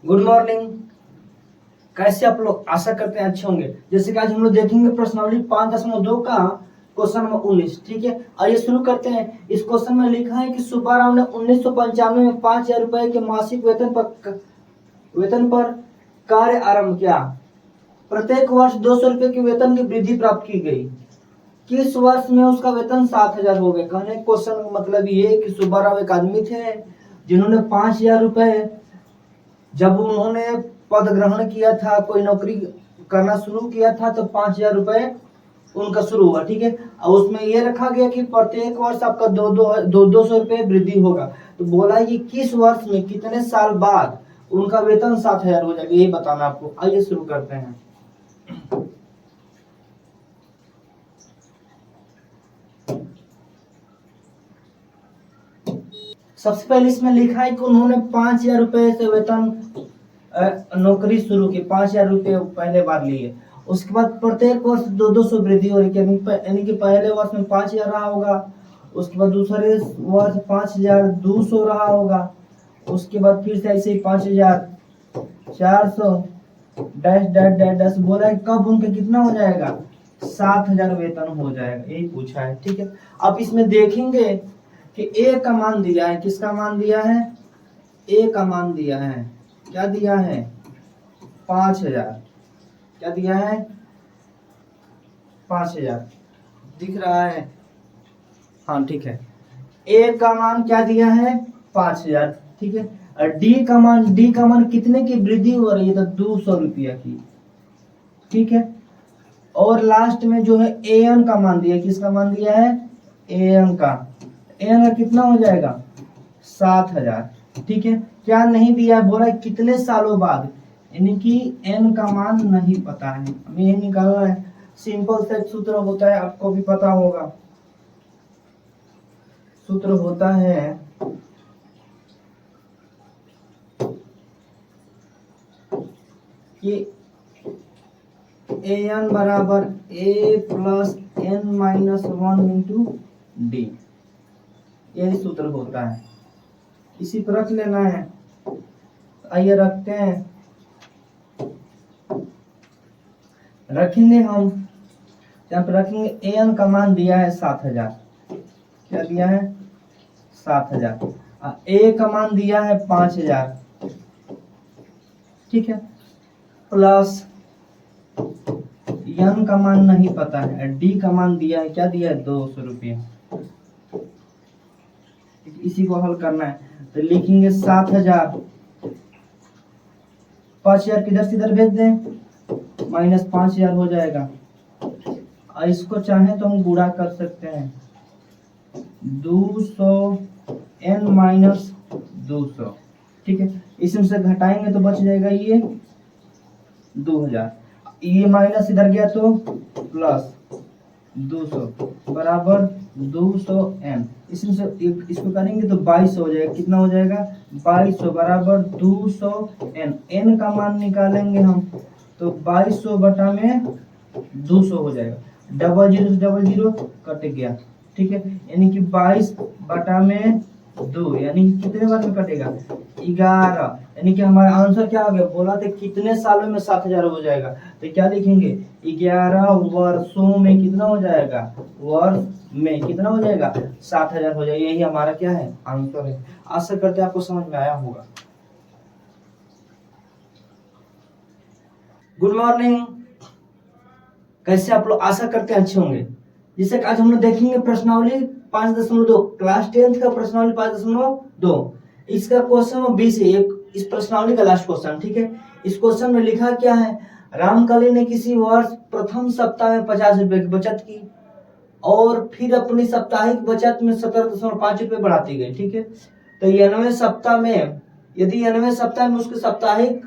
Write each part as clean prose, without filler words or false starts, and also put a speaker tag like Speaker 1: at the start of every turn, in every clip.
Speaker 1: Good morning. कैसे आप लोग, आशा करते हैं अच्छे होंगे। जैसे कि आज हम लोग देखेंगे प्रश्नावली 5.2 का क्वेश्चन नंबर 19। ठीक है, आइए शुरू करते हैं। इस क्वेश्चन में लिखा है कि सुब्बाराव ने 1995 में 5,000 रुपए के मासिक वेतन पर कार्य आरंभ किया। प्रत्येक वर्ष 200 रुपए की वेतन की वृद्धि प्राप्त की गई। किस वर्ष में उसका वेतन 7,000 हो गया। कहने क्वेश्चन का मतलब ये कि सुब्बाराव एक आदमी थे जिन्होंने 5,000 रुपए, जब उन्होंने पद ग्रहण किया था, कोई नौकरी करना शुरू किया था, तो 5,000 रुपए उनका शुरू हुआ। ठीक है, और उसमें यह रखा गया कि प्रत्येक वर्ष आपका 200 रुपए वृद्धि होगा। तो बोला कि किस वर्ष में, कितने साल बाद उनका वेतन 7,000 हो जाएगा, यही बताना आपको। आइए शुरू करते हैं। सबसे पहले इसमें लिखा है कि उन्होंने 5,000 रुपए से वेतन नौकरी शुरू की, 5,000 रुपए पहले बार लिए। उसके बाद प्रत्येक वर्ष 200 वृद्धि हो रही है, यानी कि पहले वर्ष में 5,000 रहा होगा, उसके बाद दूसरे वर्ष 5,200 रहा होगा, उसके बाद फिर से ऐसे ही 5,400 डैश डैश डैश डैश। बोला है कब उनका कितना हो जाएगा, 7,000 वेतन हो जाएगा, यही पूछा है। ठीक है, अब इसमें देखेंगे कि ए का मान दिया है। किसका मान दिया है, ए का मान दिया है। क्या दिया है, 5,000। क्या दिया है, 5,000 दिख रहा है। हाँ ठीक है, ए का मान क्या दिया है, 5,000। ठीक है, और डी का मान कितने की वृद्धि हो रही है, तो 200 रुपया की। ठीक है, और लास्ट में जो है एन का मान दिया। किसका मान दिया है, एन का कितना हो जाएगा, 7,000। ठीक है, क्या नहीं दिया, बोला कितने सालों बाद, यानी कि एन का मान नहीं पता है, हमें ये निकालना है। सिंपल से सूत्र होता है, आपको भी पता होगा। सूत्र होता है कि एन बराबर a plus n minus 1 into d, यही सूत्र होता है। इसी पर रख लेना है। आइए रखते हैं, रखेंगे हम। यहाँ पे रखेंगे एन का मान दिया है 7,000। क्या दिया है, 7,000। ए का मान दिया है 5,000। ठीक है, प्लस एन का मान नहीं पता है, डी का मान दिया है, क्या दिया है, 200 रुपया। इसी को हल करना है, तो लिखेंगे 7,000, 5,000 किधर से इधर भेज दें, माइनस 5,000 हो जाएगा। और इसको चाहे तो हम गुणा कर सकते हैं, 200 n माइनस 200। ठीक है, इसमें से घटाएंगे तो बच जाएगा ये 2,000, ये माइनस इधर गया तो प्लस 200 बराबर 200n। इसमें से इसको करेंगे तो 22 हो जाएगा। कितना हो जाएगा, 2200 बराबर 200n। n का मान निकालेंगे हम, तो 2200 बटा में 200 हो जाएगा। 00 से 00 कट गया। ठीक है, यानी कि 22 बटा में 2, यानी कि कितने बार में कटेगा, 11। यानी कि हमारा आंसर क्या हो गया, बोला था कितने सालों में 7,000 हो जाएगा, तो क्या लिखेंगे, 11 वर्षों में कितना हो जाएगा, वर्ष में कितना हो जाएगा, 7,000 हो जाएगा। यही हमारा क्या है, आंसर है। आशा करते हैं आपको समझ में आया होगा। गुड मॉर्निंग, कैसे आप लोग, आशा करते हैं अच्छे होंगे। जिसे आज हम लोग देखेंगे प्रश्नावली 5.2, क्लास 10th का प्रश्नावली 5.2। इसका क्वेश्चन 20 है, इस प्रश्नावली का लास्ट क्वेश्चन। ठीक है, इस क्वेश्चन में लिखा क्या है, रामकली ने किसी वर्ष प्रथम सप्ताह में 50 रुपए की बचत की और फिर अपनी साप्ताहिक बचत में 17.5 रुपए बढ़ाती गई। ठीक है, तो 90 सप्ताह में, यदि 90 सप्ताह में उसके साप्ताहिक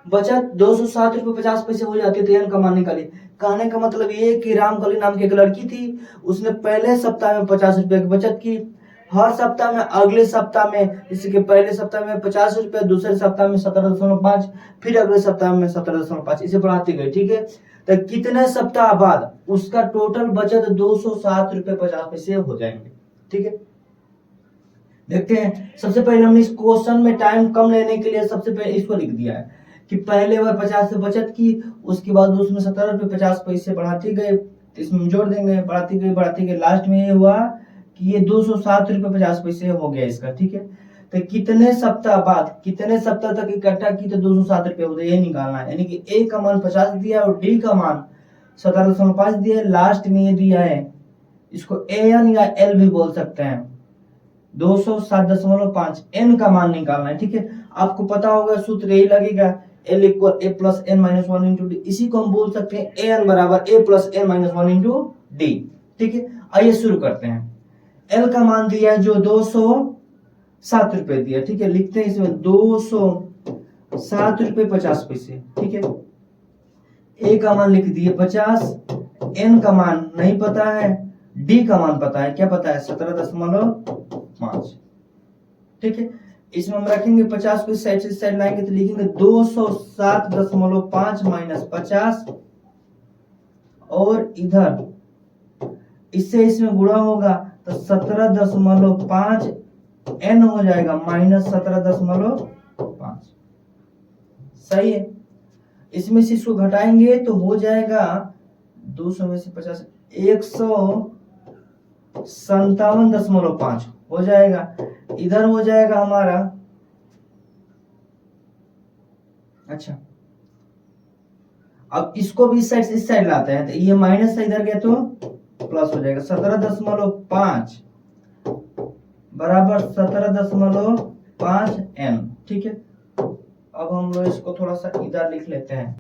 Speaker 1: बचत 207 रुपए 50 पैसे हो जाती है, तो एन का मान निकालिए। कहने का मतलब ये कि रामकली नाम की एक लड़की थी, उसने पहले सप्ताह में 50 रुपए की बचत की। हर सप्ताह में, अगले सप्ताह में, जैसे कि पहले सप्ताह में 50 रुपए, दूसरे सप्ताह में 17.5, फिर अगले सप्ताह में 17.5, इसे बढ़ाती गई। ठीक है, तो कितने सप्ताह बाद उसका टोटल बचत 207 रुपए 50 पैसे हो जाएंगे। ठीक है, देखते हैं। सबसे पहले हमने इस क्वेश्चन में टाइम कम लेने के लिए सबसे पहले इसको लिख दिया है कि पहले बार 50 से बचत की, उसके बाद उसमें 17 रुपये 50 पैसे बढ़ाते गए, इसमें जोड़ देंगे, बढ़ाते गए, लास्ट में ये हुआ कि ये 207 रुपये 50 पैसे हो गया इसका। ठीक है, तो कितने सप्ताह बाद, कितने सप्ताह तक इकट्ठा की तो 207 रुपये होते, ये निकालना है। यानी कि ए का मान 50 दिया और डी का मान 17.5 दिया है, लास्ट में ये दिया है, इसको एन या एल भी बोल सकते हैं, 207.5 एन का मान निकालना है। ठीक है, आपको पता होगा सूत्र यही लगेगा, l equal a plus n minus one into d. इसी को हम बोल सकते हैं ए एन बराबर a plus n minus one into d. ठीक है, आइए शुरू करते हैं। एल का मान दिया है जो 207 रुपए दिया। ठीक है, लिखते हैं इसमें 207 रुपए 50 पैसे। ठीक है, ए का मान लिख दिए 50, एन का मान नहीं पता है, डी का मान पता है। क्या पता है? 17.5। ठीक है, इसमें हम रखेंगे 50 को इस साइड से इस साइड लाएंगे तो लिखेंगे 207.5 माइनस 50, और इधर इससे इसमें गुणा होगा तो 17.5 एन हो जाएगा माइनस 17.5। सही है। इसमें से इसको घटाएंगे तो हो जाएगा 200 में से 50 157.5 हो जाएगा। इधर हो जाएगा हमारा, अच्छा अब इसको भी इस साइड से इस साइड लाते हैं तो ये माइनस से इधर गया तो प्लस हो जाएगा। 17.5 बराबर 17.5 एन। ठीक है, अब हम लोग इसको थोड़ा सा इधर लिख लेते हैं।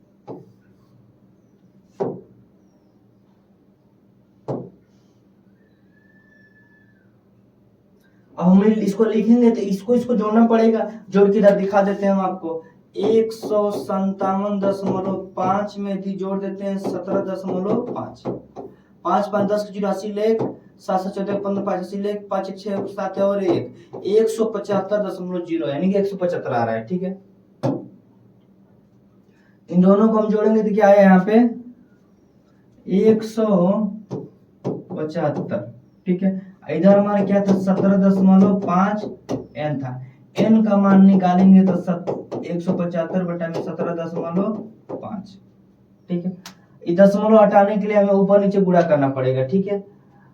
Speaker 1: अब हम इसको लिखेंगे तो इसको जोड़ना पड़ेगा, जोड़ के इधर दिखा देते हैं हम आपको। 157.5 में जोड़ देते हैं 17.5, 5 5 10 84 लेख, 7 7 14 15 85 लेख, 5 1 6 7 और 1 175.0 यानी कि 175 आ रहा है। ठीक है, इन दोनों को हम जोड़ेंगे तो क्या है यहाँ पे 175। ठीक है, इधर हमारा क्या था 17.5 एन था, एन का मान निकालेंगे तो 175 बटा में 17.5। ठीक है, इस दशमलव हटाने के लिए हमें ऊपर नीचे गुणा करना पड़ेगा। ठीक है,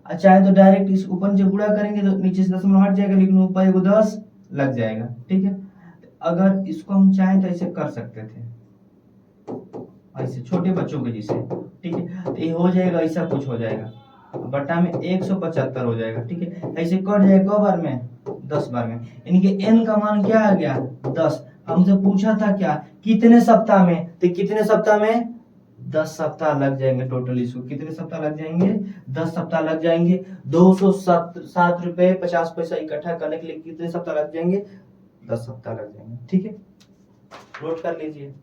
Speaker 1: चाहे तो डायरेक्ट इस ऊपर नीचे गुणा करेंगे तो नीचे से दशमलव हट जाएगा, लेकिन ऊपर 10 लग जाएगा। ठीक है, अगर इसको हम चाहें तो ऐसे कर सकते थे, ऐसे छोटे बच्चों के जैसे। ठीक है, तो ये हो जाएगा, ऐसा कुछ हो जाएगा, बटा में 175 हो जाएगा। ठीक है, ऐसे कट जाएगा बार में 10 बार में, यानी कि एन का मान क्या आ गया 10। हमसे पूछा था क्या कितने सप्ताह में, तो कितने सप्ताह में 10 सप्ताह लग जाएंगे टोटल। इसको कितने सप्ताह लग जाएंगे 10 सप्ताह लग जाएंगे। 207 रुपए 50 पैसा इकट्ठा करने के लिए कितने सप्ताह लग जाएंगे 10 सप्ताह लग जाएंगे। ठीक है, नोट कर लीजिए।